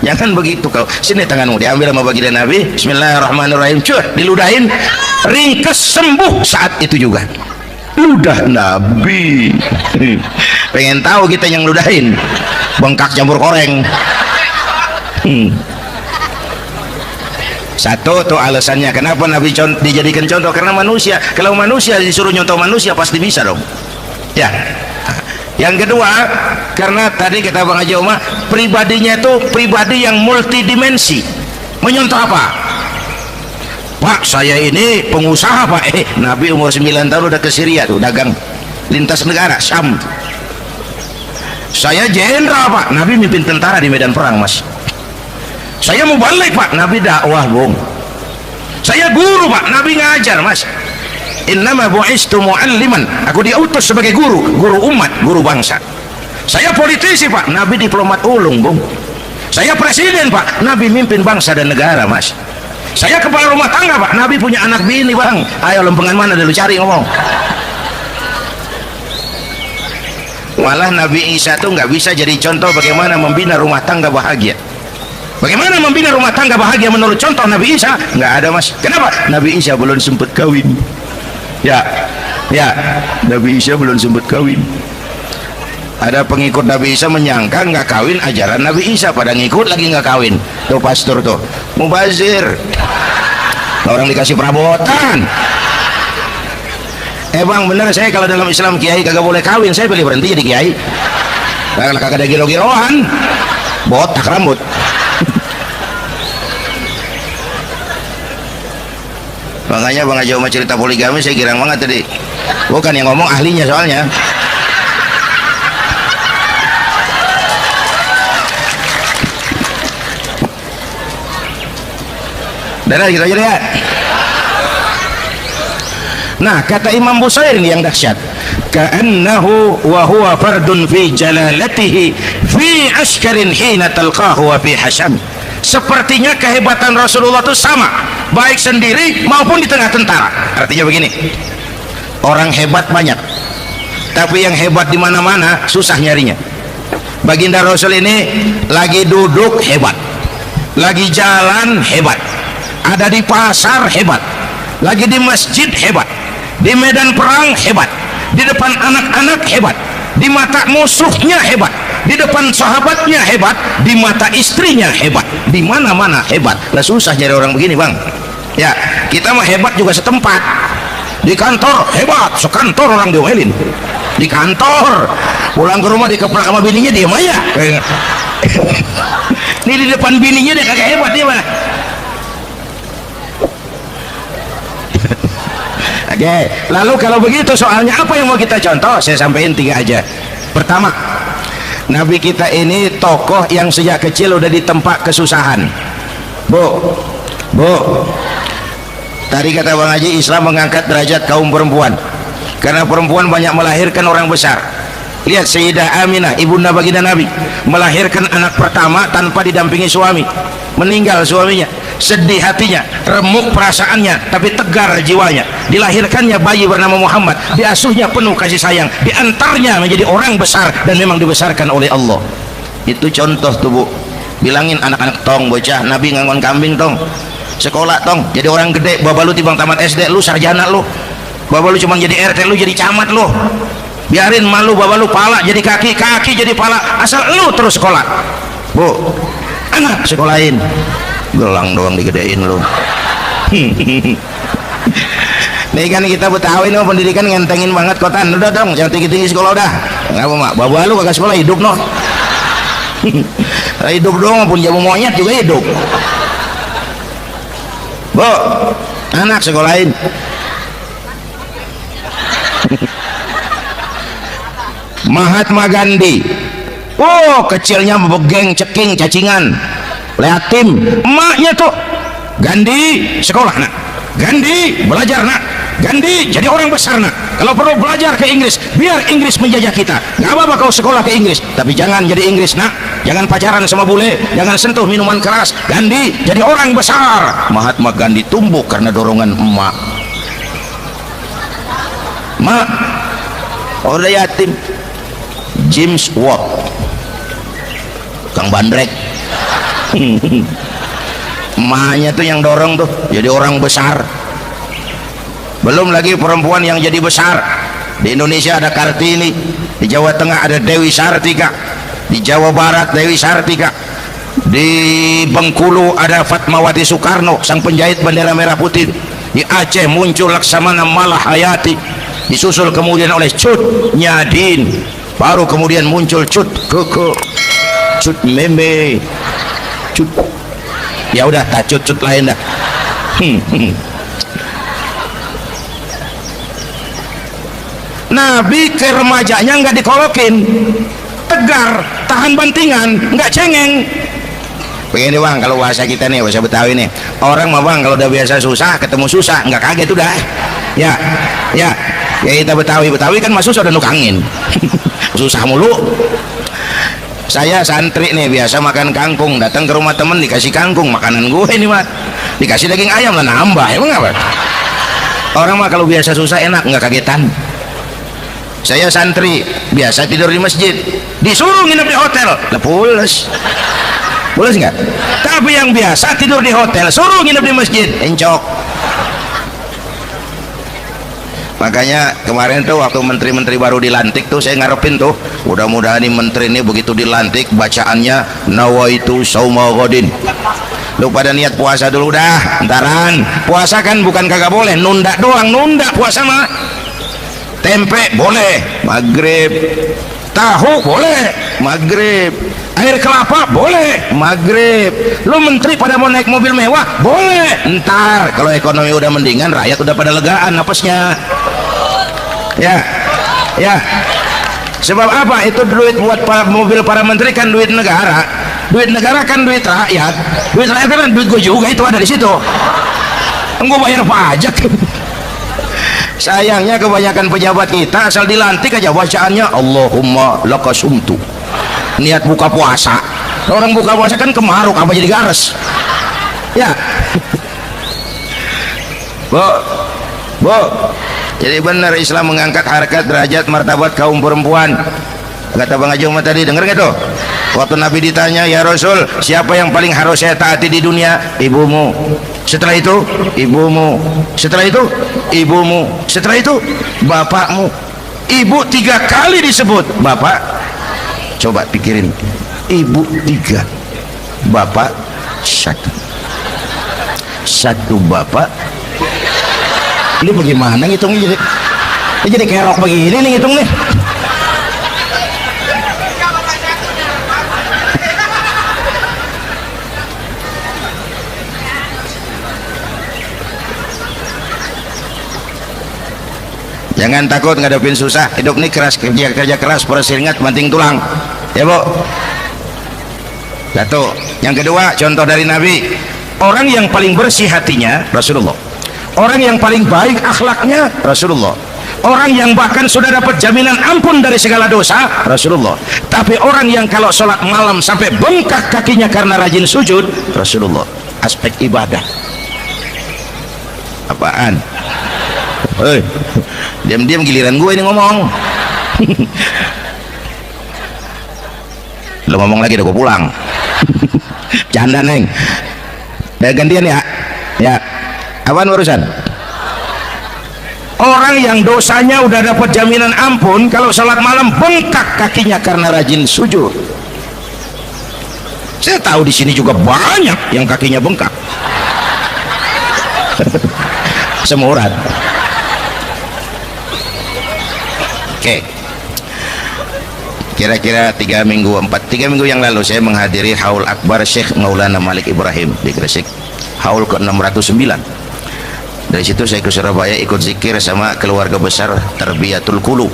Jangan begitu kau. Sini tanganmu, diambil sama baginda Nabi. Bismillahirrahmanirrahim. Cuh, diludahin, ringkes sembuh saat itu juga. Ludah Nabi. Pengen tahu kita yang ludahin, bengkak campur koreng. Satu tuh alasannya kenapa Nabi dijadikan contoh, karena manusia. Kalau manusia disuruh nyontoh manusia pasti bisa dong. Ya. Yang kedua, karena tadi kita Bang Haji Umar, pribadinya itu pribadi yang multidimensi. Menyontoh apa? Pak, saya ini pengusaha Pak. Nabi umur 9 tahun udah ke Syria tuh, dagang lintas negara, Syam. Saya jenderal Pak, Nabi mimpin tentara di medan perang Mas. Saya mau balik Pak, Nabi dakwah Bung. Saya guru Pak, Nabi ngajar Mas. Innama bu'istu mu'alliman, aku diutus sebagai guru umat, guru bangsa. Saya politisi Pak, Nabi diplomat ulung Bung. Saya presiden Pak, Nabi mimpin bangsa dan negara Mas. Saya kepala rumah tangga Pak, Nabi punya anak bini Bang. Ayo lempengan mana dulu cari ngomong. Malah Nabi Isa tuh nggak bisa jadi contoh bagaimana membina rumah tangga bahagia. Bagaimana membina rumah tangga bahagia menurut contoh Nabi Isa? Nggak ada, Mas. Kenapa? Nabi Isa belum sempat kawin. Ya, Nabi Isa belum sempat kawin. Ada pengikut Nabi Isa menyangka nggak kawin ajaran Nabi Isa, pada ngikut lagi nggak kawin. Tuh pastor tuh mubazir, orang dikasih perabotan. Bang, bener saya kalau dalam Islam kiai kagak boleh kawin, saya pilih berhenti jadi kiai. Karena kagak ada giro-giroan, botak rambut. Makanya Bang Haji Omar cerita poligami saya girang banget tadi. Bukan yang ngomong ahlinya soalnya. Dan gitu aja deh ya. Nah, kata Imam Busair ini yang dahsyat, ka'annahu wa huwa fardun fi jalalatihi fi askarin hina talqahu wa fi hasham. Sepertinya kehebatan Rasulullah itu sama, baik sendiri maupun di tengah tentara. Artinya begini, orang hebat banyak, tapi yang hebat di mana-mana susah nyarinya. Baginda Rasul ini lagi duduk hebat, lagi jalan hebat, ada di pasar hebat, lagi di masjid hebat, di medan perang hebat, di depan anak-anak hebat, di mata musuhnya hebat, di depan sahabatnya hebat, di mata istrinya hebat, di mana-mana hebat. Lah susah nyari orang begini, Bang. Ya, kita mah hebat juga setempat. Di kantor hebat, sekantor orang diomelin. Di kantor, pulang ke rumah dikeprak sama bininya, diam aja. Ini di depan bininya dia kagak hebat dia mah. Oke, lalu kalau begitu soalnya apa yang mau kita contoh? Saya sampaikan 3 aja. Pertama, Nabi kita ini tokoh yang sejak kecil udah ditempa kesusahan. Bu, tadi kata Bang Haji, Islam mengangkat derajat kaum perempuan karena perempuan banyak melahirkan orang besar. Lihat Sayyidah Aminah, ibunda baginda Nabi, melahirkan anak pertama tanpa didampingi suami. Meninggal suaminya, sedih hatinya, remuk perasaannya, tapi tegar jiwanya. Dilahirkannya bayi bernama Muhammad, diasuhnya penuh kasih sayang, diantarnya menjadi orang besar dan memang dibesarkan oleh Allah. Itu contoh tuh, Bu. Bilangin anak-anak, tong bocah Nabi ngangon kambing tong, sekolah tong, jadi orang gede. Baba lu tibang tamat SD, lu sarjana lu. Baba lu cuma jadi RT, lu jadi camat lu. Biarin malu, baba lu pala jadi kaki, kaki jadi pala, asal lu terus sekolah. Bu, anak sekolahin, gelang doang digedein lu. Nih kan kita Betawi nih pendidikan ngentengin banget kotan. Udah dong, jangan tinggi-tinggi sekolah udah. Ngapa mak? Baba lu kagak sekolah hidup noh. Hidup dong, pun jamu monyet juga hidup. Bu, anak sekolahin. Mahatma Gandhi, oh kecilnya begeng, ceking, cacingan, liatim. Emaknya tuh Gandhi sekolah nak, Gandhi belajar nak, Gandhi jadi orang besar nak. Kalau perlu belajar ke Inggris, biar Inggris menjajah kita. Gak apa-apa kau sekolah ke Inggris, tapi jangan jadi Inggris nak, jangan pacaran sama bule, jangan sentuh minuman keras. Gandhi jadi orang besar. Mahatma Gandhi tumbuh karena dorongan emak. Mak, udah yatim. James Watt, Kang Bandrek. Emaknya tuh yang dorong tuh jadi orang besar. Belum lagi perempuan yang jadi besar. Di Indonesia ada Kartini, di Jawa Tengah ada Dewi Sartika, di Jawa Barat Dewi Sartika, di Bengkulu ada Fatmawati Soekarno, sang penjahit bendera merah putih. Di Aceh muncul Laksamana Malahayati, disusul kemudian oleh Cut Nyadin, baru kemudian muncul Cut Keke, Cut Meme, Cut, ya udah tak cut lain dah. Nabi ke remajanya nggak dikolokin, tegar, tahan bantingan, nggak cengeng. Begini Bang, kalau bahasa kita nih, bahasa Betawi nih, orang mah Bang kalau udah biasa susah ketemu susah nggak kaget udah. Ya kita Betawi kan mah susah udah nukangin. Susah mulu. Saya santri nih biasa makan kangkung, datang ke rumah temen dikasih kangkung, makanan gue ini mah dikasih daging ayam lah nambah, emang apa? Orang mah kalau biasa susah enak nggak kagetan. saya santri biasa tidur di masjid, disuruh nginep di hotel, lah pules nggak? Tapi yang biasa tidur di hotel suruh nginep di masjid, encok. Makanya kemarin tuh waktu menteri-menteri baru dilantik tuh saya ngarepin tuh, mudah-mudahan nih menteri ini begitu dilantik bacaannya nawaitu sauma ghadin. Lu pada niat puasa dulu dah, entaran. Puasa kan bukan kagak boleh, nunda doang, nunda puasa mah. Tempe boleh, maghrib. Tahu boleh, maghrib. Air kelapa boleh, maghrib. Lu menteri pada mau naik mobil mewah boleh, ntar kalau ekonomi udah mendingan, rakyat udah pada legaan napasnya. Ya sebab apa? Itu duit buat mobil para menteri kan duit negara, duit negara kan duit rakyat, duit rakyat kan duit gue juga, itu ada di situ, gue bayar pajak. Sayangnya kebanyakan pejabat kita asal dilantik aja bacaannya Allahumma lakasumtu, niat buka puasa. Orang buka puasa kan kemaruk apa jadi gares ya. Bu, jadi benar Islam mengangkat harkat, derajat, martabat kaum perempuan. Kata Bang Haji Umar tadi, denger nggak tuh? Waktu Nabi ditanya, ya Rasul, siapa yang paling harus saya taati di dunia? Ibumu. Setelah itu, ibumu. Setelah itu, ibumu. Setelah itu, bapakmu. Ibu 3 kali disebut. Bapak, coba pikirin. Ibu 3, bapak 1. 1 bapak. Ini bagaimana ngitungnya? Jadi kerok begini nih ngitung nih. Jangan takut ngadepin susah, hidup ini keras, kerja keras, perseringat banting tulang ya Bu. Satu. Yang kedua, contoh dari Nabi, orang yang paling bersih hatinya Rasulullah, orang yang paling baik akhlaknya Rasulullah, orang yang bahkan sudah dapat jaminan ampun dari segala dosa Rasulullah. Tapi orang yang kalau sholat malam sampai bengkak kakinya karena rajin sujud Rasulullah. Aspek ibadah apaan? Hei, diam-diam giliran gue ini ngomong. Lo ngomong lagi udah gue pulang. Canda neng. Gantian ya. Ya. Apaan urusan? Orang yang dosanya udah dapat jaminan ampun, kalau sholat malam bengkak kakinya karena rajin sujud. Saya tahu di sini juga banyak yang kakinya bengkak. Semurat. Oke. Kira-kira 3 minggu yang lalu saya menghadiri haul akbar Syekh Maulana Malik Ibrahim di Gresik, haul ke-609. Dari situ saya ke Surabaya ikut zikir sama keluarga besar Tarbiyatul Qulub.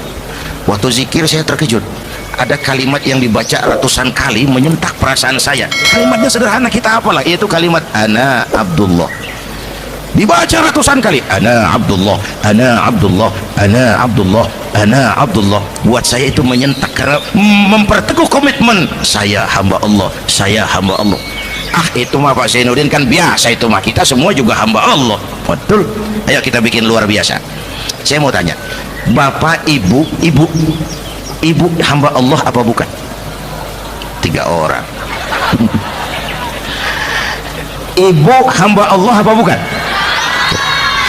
Waktu zikir saya terkejut, ada kalimat yang dibaca ratusan kali menyentak perasaan saya. Kalimatnya sederhana, kita apalah, yaitu kalimat ana Abdullah. Dibaca ratusan kali, ana Abdullah, ana Abdullah, ana Abdullah, ana Abdullah. Buat saya itu menyentak karena memperteguh komitmen, saya hamba Allah, saya hamba Allah. Ah, itu mah Pak Zainuddin kan biasa, itu mah kita semua juga hamba Allah. Betul. Ayo kita bikin luar biasa. Saya mau tanya, Bapak, Ibu hamba Allah apa bukan? 3 orang. Ibu hamba Allah apa bukan?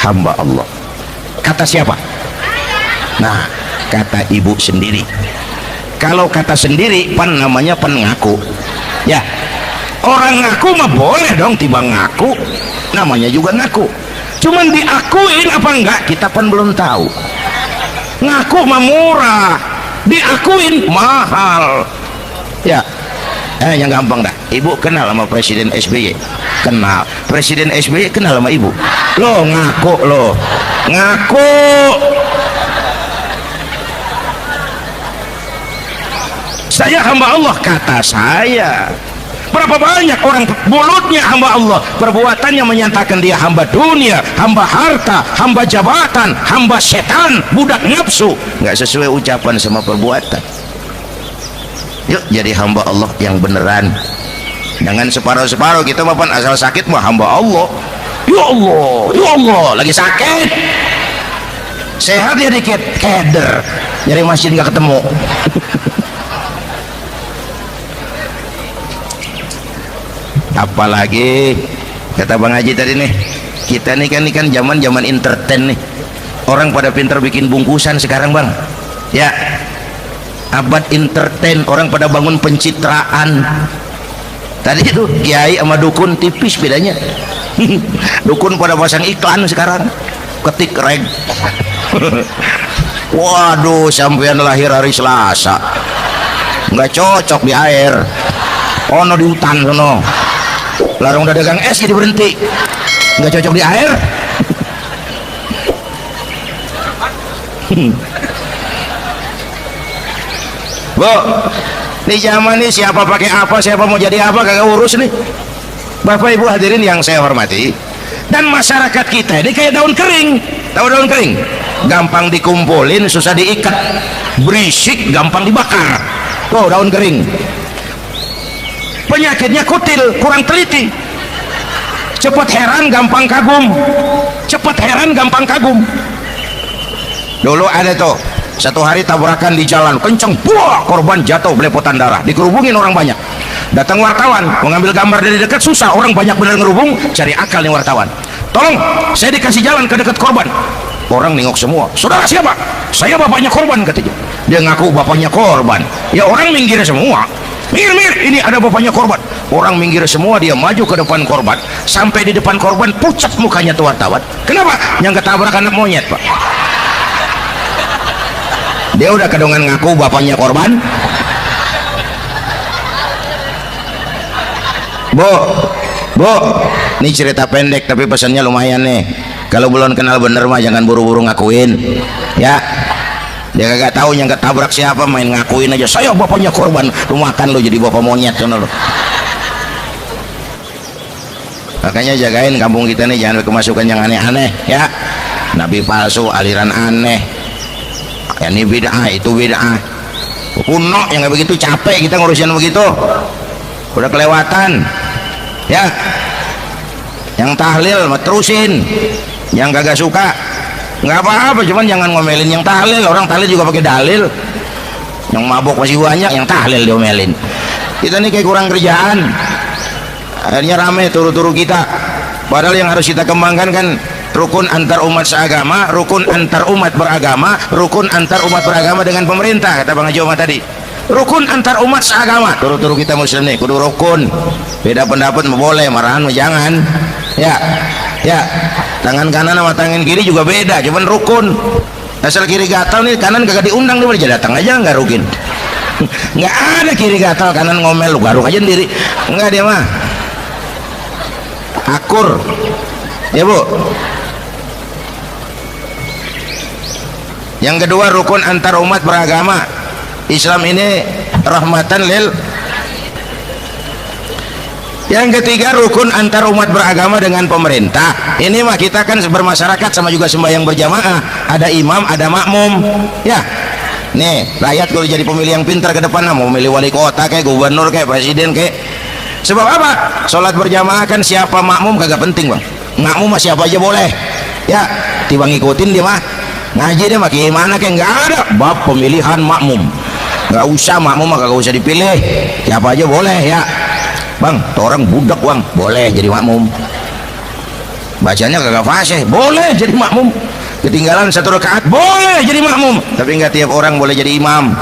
Hamba Allah. Kata siapa? Nah, kata ibu sendiri. Kalau kata sendiri pan namanya pengaku ya. Orang ngaku mah boleh dong, tiba ngaku namanya juga ngaku. Cuman diakuin apa enggak kita pan belum tahu. Ngaku mah murah, diakuin mahal ya. Yang gampang dah, ibu kenal sama Presiden SBY? Kenal. Presiden SBY kenal sama ibu? Lo ngaku, lo ngaku. Saya hamba Allah, kata saya. Berapa banyak orang mulutnya hamba Allah, perbuatannya menyatakan dia hamba dunia, hamba harta, hamba jabatan, hamba setan, budak nafsu. Nggak sesuai ucapan sama perbuatan. Yuk jadi hamba Allah yang beneran. Jangan separuh-separuh, kita mapan asal sakit mah hamba Allah. Ya Allah, ya Allah, lagi sakit. Sehat ya dikit, keder. nyari masjid nggak ketemu. Apalagi kata Bang Haji tadi nih, kita nih kan zaman entertain nih, orang pada pinter bikin bungkusan sekarang Bang ya, abad entertain, orang pada bangun pencitraan. Tadi itu kiai sama dukun tipis bedanya. Dukun pada pasang iklan sekarang, ketik reg. Waduh, sampean lahir hari Selasa, nggak cocok di air, ono di hutan sono, larang udah dagang es jadi berhenti, nggak cocok di air. Bu, di zaman ini siapa pakai apa, siapa mau jadi apa kagak urus nih. Bapak Ibu hadirin yang saya hormati, dan masyarakat kita ini kayak daun kering. Tahu daun kering? Gampang dikumpulin, susah diikat, berisik, gampang dibakar. Tuh daun kering. Penyakitnya kutil, kurang teliti. Cepat heran, gampang kagum. Cepat heran, gampang kagum. Dulu ada tuh, satu hari tabrakan di jalan kenceng, buah, korban jatuh belepotan darah, dikerubungin orang banyak. Datang wartawan mengambil gambar dari dekat, susah, orang banyak benar ngerubung, cari akal nih wartawan. Tolong saya dikasih jalan ke dekat korban. Orang nengok semua, saudara siapa? Saya bapaknya korban, katanya. Dia ngaku bapaknya korban. Ya orang minggir semua, minggir, ini ada bapaknya korban. Orang minggir semua, dia maju ke depan korban. Sampai di depan korban pucat mukanya tuh wartawan. Kenapa? Yang ketabrak anak monyet Pak. Dia udah kedongan ngaku bapaknya korban. Bu, ini cerita pendek tapi pesannya lumayan nih. Kalau belum kenal bener mah jangan buru-buru ngakuin, ya. Dia kagak tahu yang ketabrak siapa, main ngakuin aja. Saya bapaknya korban, lu makan lu jadi bapak monyet sono lu. Makanya jagain kampung kita nih, jangan kemasukan yang aneh-aneh, ya. Nabi palsu, aliran aneh. Ini bid'ah, itu bid'ah. Kuno yang kayak begitu, capek kita ngurusin begitu. Udah kelewatan. Ya, yang tahlil mah terusin, yang kagak suka nggak apa-apa, cuman jangan ngomelin yang tahlil. Orang tahlil juga pakai dalil. Yang mabok masih banyak, yang tahlil diomelin. Kita nih kayak kurang kerjaan, akhirnya rame turu-turu kita. Padahal yang harus kita kembangkan kan rukun antar umat seagama, rukun antar umat beragama, rukun antar umat beragama dengan pemerintah, kata Bang Haji Omar tadi. Rukun antar umat seagama, turu-turu kita muslim nih kudu rukun. Beda pendapat mau boleh, marahan mau jangan, ya, ya. Tangan kanan sama tangan kiri juga beda, cuman rukun. Asal kiri gatal nih, kanan kagak diundang, dia boleh datang aja, nggak rukin. Nggak ada kiri gatal kanan ngomel, lu garuk aja sendiri, nggak, dia mah akur, ya Bu. Yang kedua, rukun antar umat beragama. Islam ini rahmatan lil. Yang ketiga, rukun antar umat beragama dengan pemerintah. Ini mah kita kan bermasyarakat sama juga sembahyang berjamaah, ada imam, ada makmum, ya. Nih rakyat kalau jadi pemilih yang pintar ke depan, mau milih wali kota kayak gubernur kayak presiden kayak. Sebab apa? Sholat berjamaah kan siapa makmum kagak penting Bang. Makmum mah siapa aja boleh, ya. Tiba ngikutin dia mah ngaji, dia mah gimana kayak nggak ada bab pemilihan makmum. Nggak usah, makmum mah kagak usah dipilih, siapa aja boleh, ya Bang. Tuh orang budak Bang, boleh jadi makmum. Bacanya kagak fasih, boleh jadi makmum. Ketinggalan satu rakaat, boleh jadi makmum. Tapi nggak tiap orang boleh jadi imam.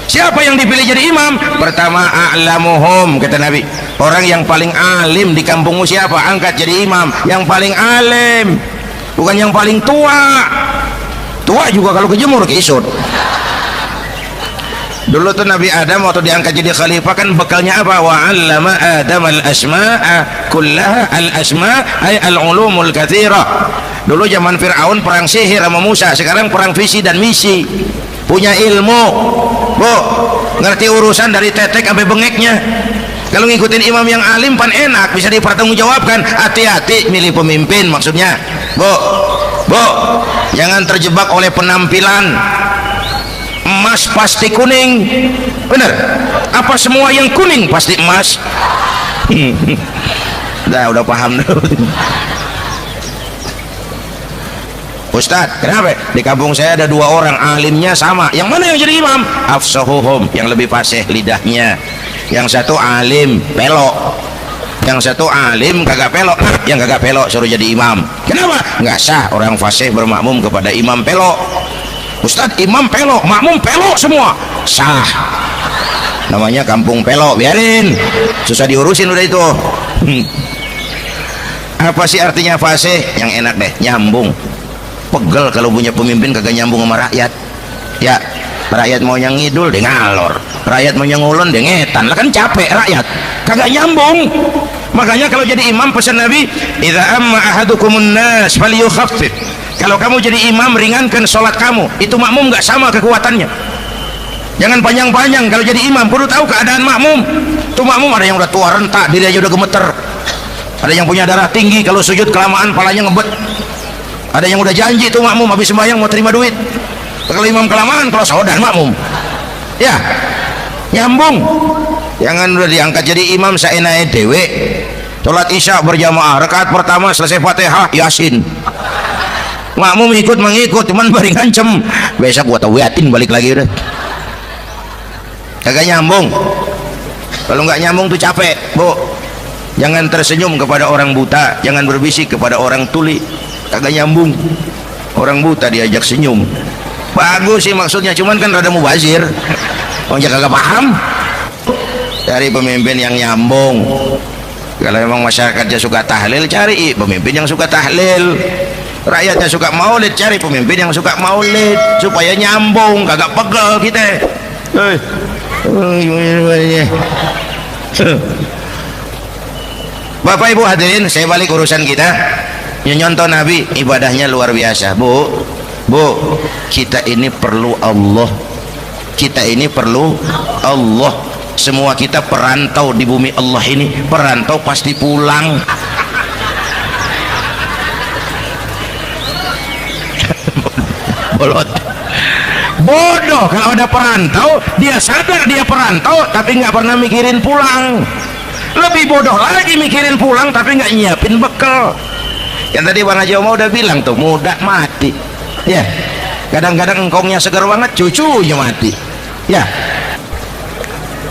Siapa yang dipilih jadi imam? Pertama, a'lamuhum, kata Nabi. Orang yang paling alim di kampungmu siapa? Angkat jadi imam. Yang paling alim, bukan yang paling tua. Tua juga kalau kejemur keisut. Dulu tuh Nabi Adam waktu diangkat jadi khalifah kan bekalnya apa? Wa 'allama Adam al-asma'a kullaha, al-asma' ay al-ulumul katsira. Dulu zaman Firaun perang sihir sama Musa, sekarang perang visi dan misi. Punya ilmu, Bu, ngerti urusan dari tetek sampai bengeknya. Kalau ngikutin imam yang alim pan enak, bisa dipertanggungjawabkan. Hati-hati milih pemimpin, maksudnya Bu, jangan terjebak oleh penampilan. Emas pasti kuning, bener? Apa semua yang kuning pasti emas? Udah paham dulu. Ustadz, kenapa? Di kampung saya ada 2 orang alimnya sama. Yang mana yang jadi imam? Afsahuhum, yang lebih fasih lidahnya. Yang satu alim pelok, yang satu alim kagak pelok. Nah, yang kagak pelok suruh jadi imam. Kenapa? Nggak sah orang fasih bermakmum kepada imam pelok. Ustadz, imam pelok, makmum pelok semua. Sah. Namanya kampung pelok, biarin. Susah diurusin udah itu. Apa sih artinya fasih? Yang enak deh, nyambung. Pegel kalau punya pemimpin kagak nyambung sama rakyat. Ya, rakyat mau yang ngidul dia ngalor, rakyat mau yang ngulon dia ngetan. Lah kan capek rakyat, kagak nyambung. Makanya kalau jadi imam pesan Nabi, idza amma ahadukumun nas falyukhaffif. Kalau kamu jadi imam, ringankan sholat kamu. Itu makmum nggak sama kekuatannya. Jangan panjang-panjang kalau jadi imam, perlu tahu keadaan makmum. Tuh makmum ada yang udah tua renta, diri aja udah gemeter. Ada yang punya darah tinggi, kalau sujud kelamaan palanya ngebet. Ada yang udah janji tuh makmum habis sembahyang mau terima duit. Kalau imam kelamaan, kalau saudan makmum. Ya, nyambung. Jangan udah diangkat jadi imam saenake dewe. Salat Isya berjamaah, rakaat pertama selesai Fatihah, Yasin. Makmum ikut mengikut, cuman bari ngancem. Besok gua tawiatin balik lagi udah. Kagak nyambung. Kalau nggak nyambung tuh capek, Bu. Jangan tersenyum kepada orang buta, jangan berbisik kepada orang tuli. Kagak nyambung. Orang buta diajak senyum. Bagus sih maksudnya, cuman kan rada mubazir. Orang kagak paham. Cari pemimpin yang nyambung. Kalau memang masyarakatnya suka tahlil, cari pemimpin yang suka tahlil. Rakyatnya suka maulid, cari pemimpin yang suka maulid supaya nyambung, kagak pegel kita. Bapak Ibu hadirin, saya balik urusan kita. Nyontoh Nabi ibadahnya luar biasa. Bu, kita ini perlu Allah. Kita ini perlu Allah. Semua kita perantau di bumi Allah ini. Perantau pasti pulang. Bolot. Bodoh kalau ada perantau, dia sadar dia perantau tapi nggak pernah mikirin pulang. Lebih bodoh lagi mikirin pulang tapi nggak nyiapin bekal. Yang tadi Bang Haji Omar udah bilang tuh, muda mati. Ya, kadang-kadang engkongnya segar banget, cucunya mati. Ya,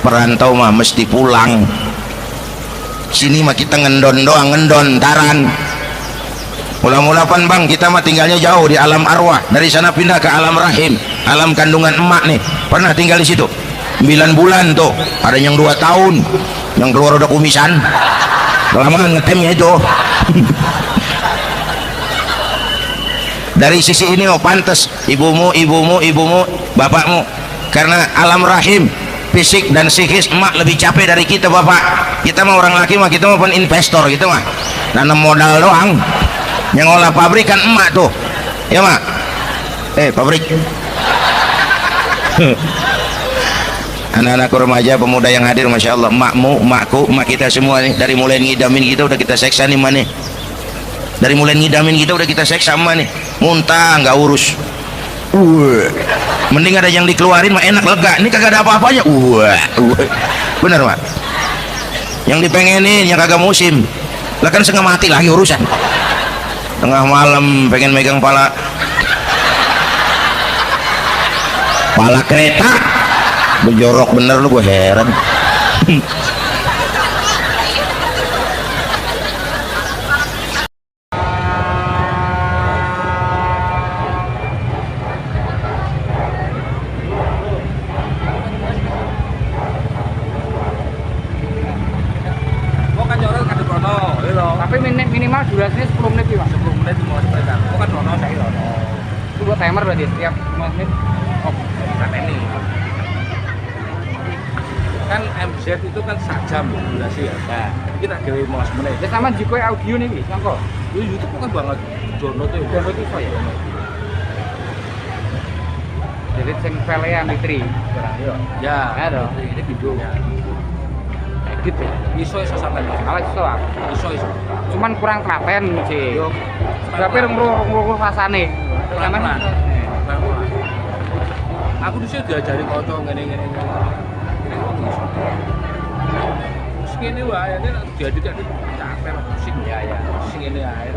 perantau mah mesti pulang. Sini mah kita ngendon doang, ngendon taran. Mula-mula pan Bang, kita mah tinggalnya jauh di alam arwah. Dari sana pindah ke alam rahim, alam kandungan emak nih. Pernah tinggal di situ 9 bulan tuh. Ada yang 2 tahun, yang keluar udah kumisan. Lama ngetemnya itu. Dari sisi ini oh pantas ibumu, bapakmu, karena alam rahim, fisik dan psikis emak lebih capek dari kita bapak. Kita mah orang laki mah, kita mah pun investor gitu mah, nanam modal doang. Yang ngolah pabrik kan emak tuh, ya mak. Pabrik. Anak-anak remaja, pemuda yang hadir, masya Allah, emakmu, emakku, emak kita semua nih, dari mulai ngidamin kita udah kita seksa nih mana. Dari mulai ngidamin kita udah kita seksa sama nih, muntah nggak urus. Mending ada yang dikeluarin mah enak, lega. Ini kagak ada apa-apanya. Bener Pak. Yang dipengenin yang kagak musim. Lah kan setengah mati lagi urusan. Tengah malam pengen megang pala kereta, bejorok bener lu, gue heran. Tapi minimal durasinya 10 menit sih Pak. 10 menit mau sebentar. Kok kan rono saya rono. Itu buat timer berarti setiap 5 menit. Oh, kan ini. Kan MZ itu kan 1 jam durasi ya. Nah, kita gawe 15 menit. Ya sama jiko audio nih, sangko. Di YouTube kan banget download tuh. Download itu ya. Jadi sing file yang ditri. Ya, ada. Ini video. Gitu iso sampai ala iso cuman kurang telaten sih tapi ngurung rasane pelan-pelan aku disitu diajari kanca ngene terus ngene wae nek diadit capek pusing ya pusing ini ae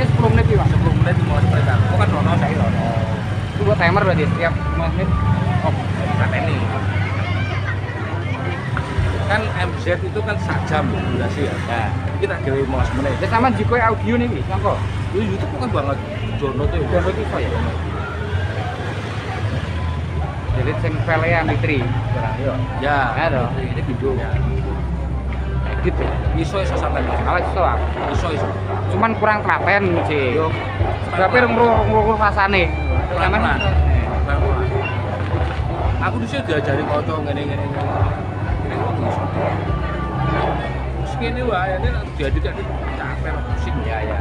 Ini 10 menit Pak. 10 menit mulai perintah. Kok kan rono saya rono. Itu buat timer berarti setiap 5 menit. Oh, ini. Kan MZ itu kan 1 jam durasi ya. Nah, Kita gawe 15 menit. ya sama jiko audio nih Wi, sangko. Itu YouTube kan banget download tuh. Download iso ya. Jadi sing file MP3 barang yo. Ya, Ada. ini video. Ya. Gitu. Iso sampai Alat iso ah. iso. Cuman kurang telaten sih. Yo. Tapi rung rasane. Pelan-pelan. Pelan-pelan. Aku dhisik diajari kanca ngene-ngene. Ini kok iso. Terus ngene wae, ini diajari capek pusing. Ya ya.